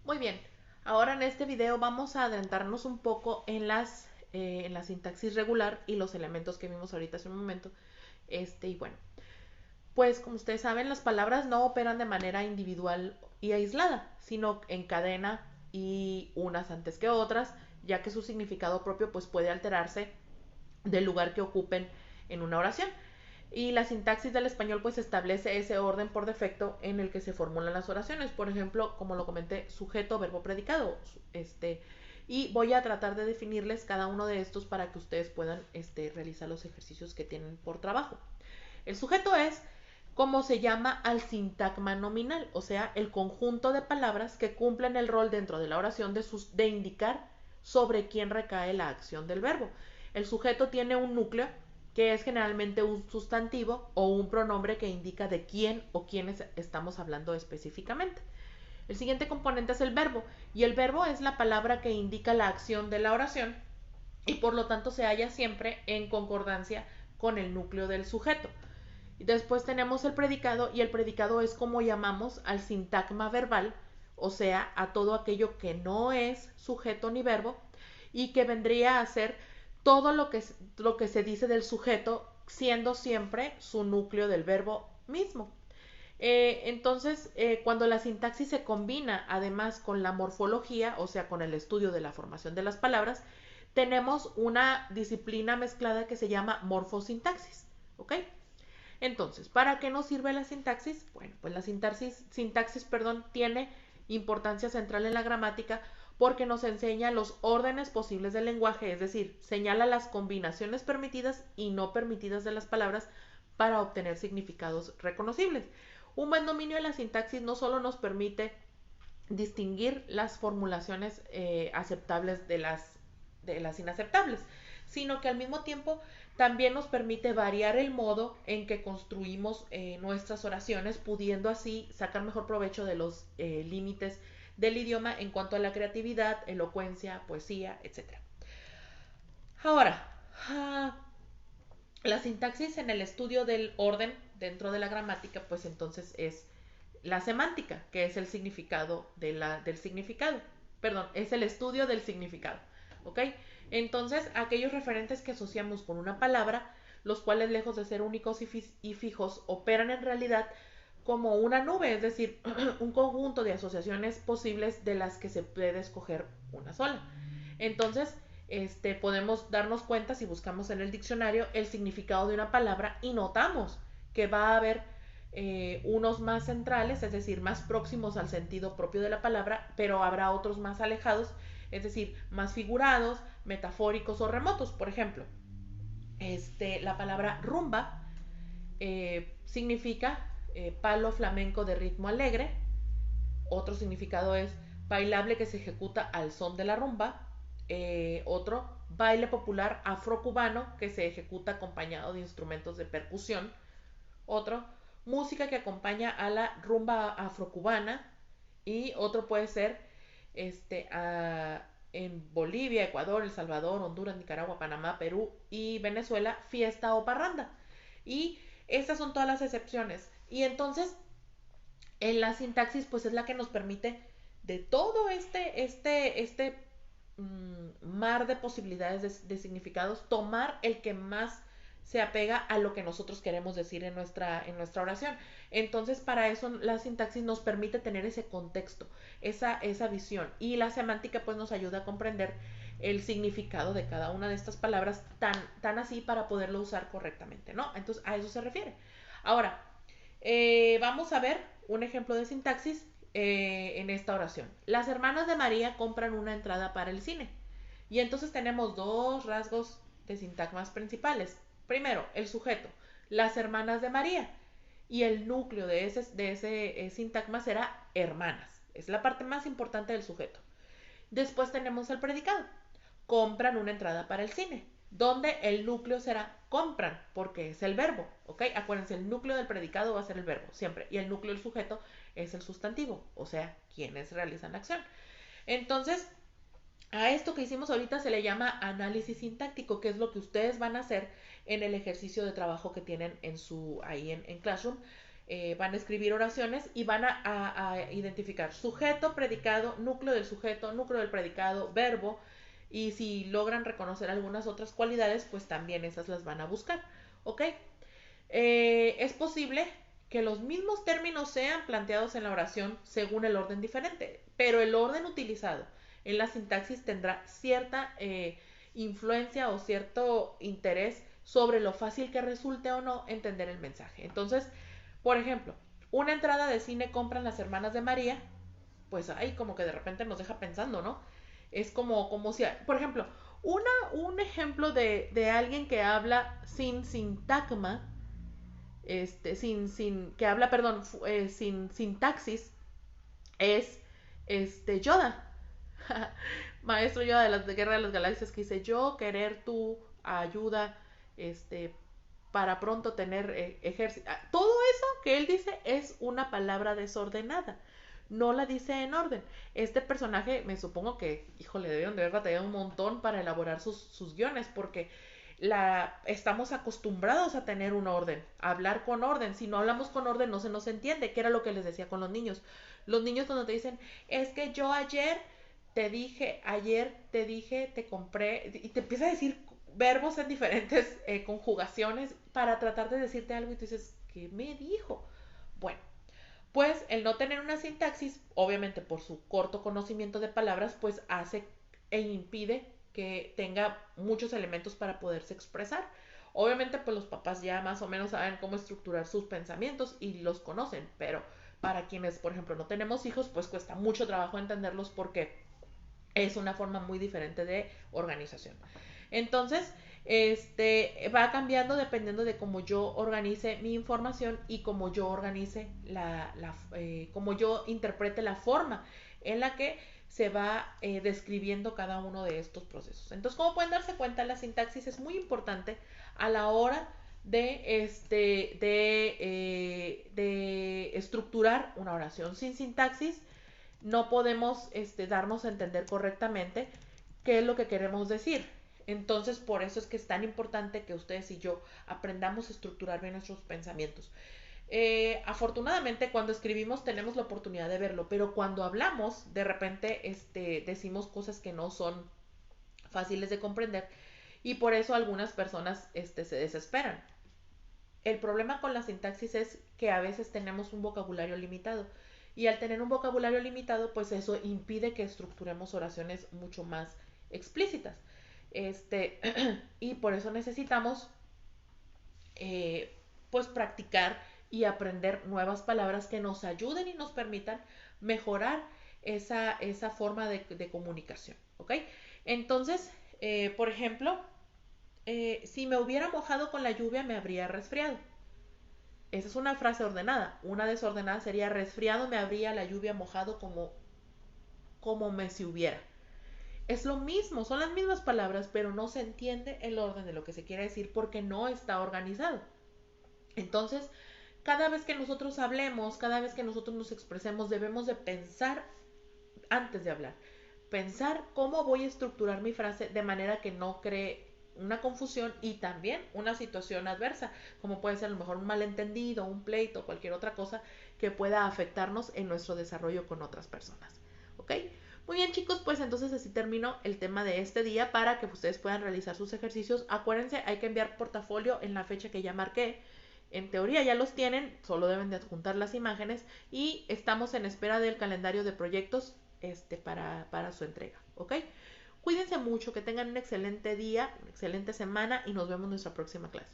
Muy bien, ahora en este video vamos a adentrarnos un poco en la sintaxis regular y los elementos que vimos ahorita hace un momento. Y bueno, pues como ustedes saben, las palabras no operan de manera individual y aislada, sino en cadena y unas antes que otras, ya que su significado propio pues puede alterarse del lugar que ocupen en una oración. Y la sintaxis del español pues establece ese orden por defecto en el que se formulan las oraciones. Por ejemplo, como lo comenté, sujeto, verbo, predicado. Y voy a tratar de definirles cada uno de estos para que ustedes puedan realizar los ejercicios que tienen por trabajo. El sujeto es como se llama al sintagma nominal, o sea, el conjunto de palabras que cumplen el rol dentro de la oración de indicar sobre quién recae la acción del verbo. El sujeto tiene un núcleo que es generalmente un sustantivo o un pronombre que indica de quién o quiénes estamos hablando específicamente. El siguiente componente es el verbo, y el verbo es la palabra que indica la acción de la oración y por lo tanto se halla siempre en concordancia con el núcleo del sujeto. Y después tenemos el predicado, y el predicado es como llamamos al sintagma verbal, o sea, a todo aquello que no es sujeto ni verbo y que vendría a ser todo lo que se dice del sujeto, siendo siempre su núcleo del verbo mismo. Cuando la sintaxis se combina además con la morfología, o sea, con el estudio de la formación de las palabras, tenemos una disciplina mezclada que se llama morfosintaxis. ¿Ok? Entonces, ¿para qué nos sirve la sintaxis? Bueno, pues la sintaxis, tiene importancia central en la gramática porque nos enseña los órdenes posibles del lenguaje, es decir, señala las combinaciones permitidas y no permitidas de las palabras para obtener significados reconocibles. Un buen dominio de la sintaxis no solo nos permite distinguir las formulaciones aceptables de las inaceptables, sino que al mismo tiempo también nos permite variar el modo en que construimos nuestras oraciones, pudiendo así sacar mejor provecho de los límites del idioma en cuanto a la creatividad, elocuencia, poesía, etc. Ahora, uh, la sintaxis en el estudio del orden dentro de la gramática, pues entonces es la semántica, que es el significado del significado. Perdón, es el estudio del significado. ¿Ok? Entonces, aquellos referentes que asociamos con una palabra, los cuales lejos de ser únicos y fijos, operan en realidad como una nube, es decir, un conjunto de asociaciones posibles de las que se puede escoger una sola. Entonces, podemos darnos cuenta si buscamos en el diccionario el significado de una palabra y notamos que va a haber unos más centrales, es decir, más próximos al sentido propio de la palabra, pero habrá otros más alejados, es decir, más figurados, metafóricos o remotos. Por ejemplo, la palabra rumba significa palo flamenco de ritmo alegre. Otro significado es bailable que se ejecuta al son de la rumba. Otro, baile popular afrocubano que se ejecuta acompañado de instrumentos de percusión. Otro, música que acompaña a la rumba afrocubana. Y otro puede ser en Bolivia, Ecuador, El Salvador, Honduras, Nicaragua, Panamá, Perú y Venezuela, fiesta o parranda. Y estas son todas las excepciones. Y entonces, en la sintaxis, pues es la que nos permite de todo mar de posibilidades de significados, tomar el que más se apega a lo que nosotros queremos decir en nuestra oración. Entonces, para eso la sintaxis nos permite tener ese contexto, esa visión. Y la semántica pues nos ayuda a comprender el significado de cada una de estas palabras tan así para poderlo usar correctamente, ¿no? Entonces, a eso se refiere. Ahora, vamos a ver un ejemplo de sintaxis en esta oración. Las hermanas de María compran una entrada para el cine. Y entonces tenemos dos rasgos de sintagmas principales. Primero, el sujeto, las hermanas de María. Y el núcleo de ese sintagma será hermanas. Es la parte más importante del sujeto. Después tenemos el predicado. Compran una entrada para el cine, donde el núcleo será compran, porque es el verbo, ¿ok? Acuérdense, el núcleo del predicado va a ser el verbo, siempre. Y el núcleo del sujeto es el sustantivo, o sea, quienes realizan la acción. Entonces, a esto que hicimos ahorita se le llama análisis sintáctico, que es lo que ustedes van a hacer en el ejercicio de trabajo que tienen ahí en Classroom. van a escribir oraciones y van a identificar sujeto, predicado, núcleo del sujeto, núcleo del predicado, verbo, y si logran reconocer algunas otras cualidades, pues también esas las van a buscar, ¿ok? Es posible que los mismos términos sean planteados en la oración según el orden diferente, pero el orden utilizado en la sintaxis tendrá cierta influencia o cierto interés sobre lo fácil que resulte o no entender el mensaje. Entonces, por ejemplo, una entrada de cine compran las hermanas de María, pues ahí como que de repente nos deja pensando, ¿no? Es como si, por ejemplo, un ejemplo de alguien que habla sin sintagma, que habla, perdón, sin sintaxis, es Yoda. Maestro Yoda de la Guerra de las Galaxias, que dice: yo querer tú ayuda, este, para pronto tener ejército. Todo eso que él dice es una palabra desordenada. No la dice en orden. Este personaje, me supongo que, híjole, debieron de haber batallado un montón para elaborar sus guiones, porque estamos acostumbrados a tener un orden, a hablar con orden. Si no hablamos con orden, no se nos entiende, que era lo que les decía con los niños. Los niños cuando te dicen: es que yo ayer te dije, te compré, y te empieza a decir verbos en diferentes conjugaciones para tratar de decirte algo y tú dices: ¿qué me dijo? Bueno, pues el no tener una sintaxis, obviamente por su corto conocimiento de palabras, pues hace e impide que tenga muchos elementos para poderse expresar. Obviamente pues los papás ya más o menos saben cómo estructurar sus pensamientos y los conocen, pero para quienes, por ejemplo, no tenemos hijos, pues cuesta mucho trabajo entenderlos porque es una forma muy diferente de organización. Entonces, va cambiando dependiendo de cómo yo organice mi información y cómo yo organice cómo yo interprete la forma en la que se va describiendo cada uno de estos procesos. Entonces, como pueden darse cuenta, la sintaxis es muy importante a la hora de estructurar una oración. Sin sintaxis no podemos darnos a entender correctamente qué es lo que queremos decir. Entonces, por eso es que es tan importante que ustedes y yo aprendamos a estructurar bien nuestros pensamientos. Afortunadamente, cuando escribimos tenemos la oportunidad de verlo, pero cuando hablamos, de repente decimos cosas que no son fáciles de comprender y por eso algunas personas se desesperan. El problema con la sintaxis es que a veces tenemos un vocabulario limitado y al tener un vocabulario limitado, pues eso impide que estructuremos oraciones mucho más explícitas. Y por eso necesitamos pues practicar y aprender nuevas palabras que nos ayuden y nos permitan mejorar esa forma de comunicación, ¿ok? Entonces, por ejemplo, si me hubiera mojado con la lluvia me habría resfriado. Esa es una frase ordenada. Una desordenada sería: resfriado me habría la lluvia mojado como me si hubiera. Es lo mismo, son las mismas palabras, pero no se entiende el orden de lo que se quiere decir porque no está organizado. Entonces, cada vez que nosotros hablemos, cada vez que nosotros nos expresemos, debemos de pensar antes de hablar. Pensar cómo voy a estructurar mi frase de manera que no cree una confusión y también una situación adversa, como puede ser a lo mejor un malentendido, un pleito, cualquier otra cosa que pueda afectarnos en nuestro desarrollo con otras personas. ¿Ok? Muy bien, chicos, pues entonces así termino el tema de este día para que ustedes puedan realizar sus ejercicios. Acuérdense, hay que enviar portafolio en la fecha que ya marqué. En teoría ya los tienen, solo deben de adjuntar las imágenes y estamos en espera del calendario de proyectos para su entrega, ¿ok? Cuídense mucho, que tengan un excelente día, una excelente semana y nos vemos en nuestra próxima clase.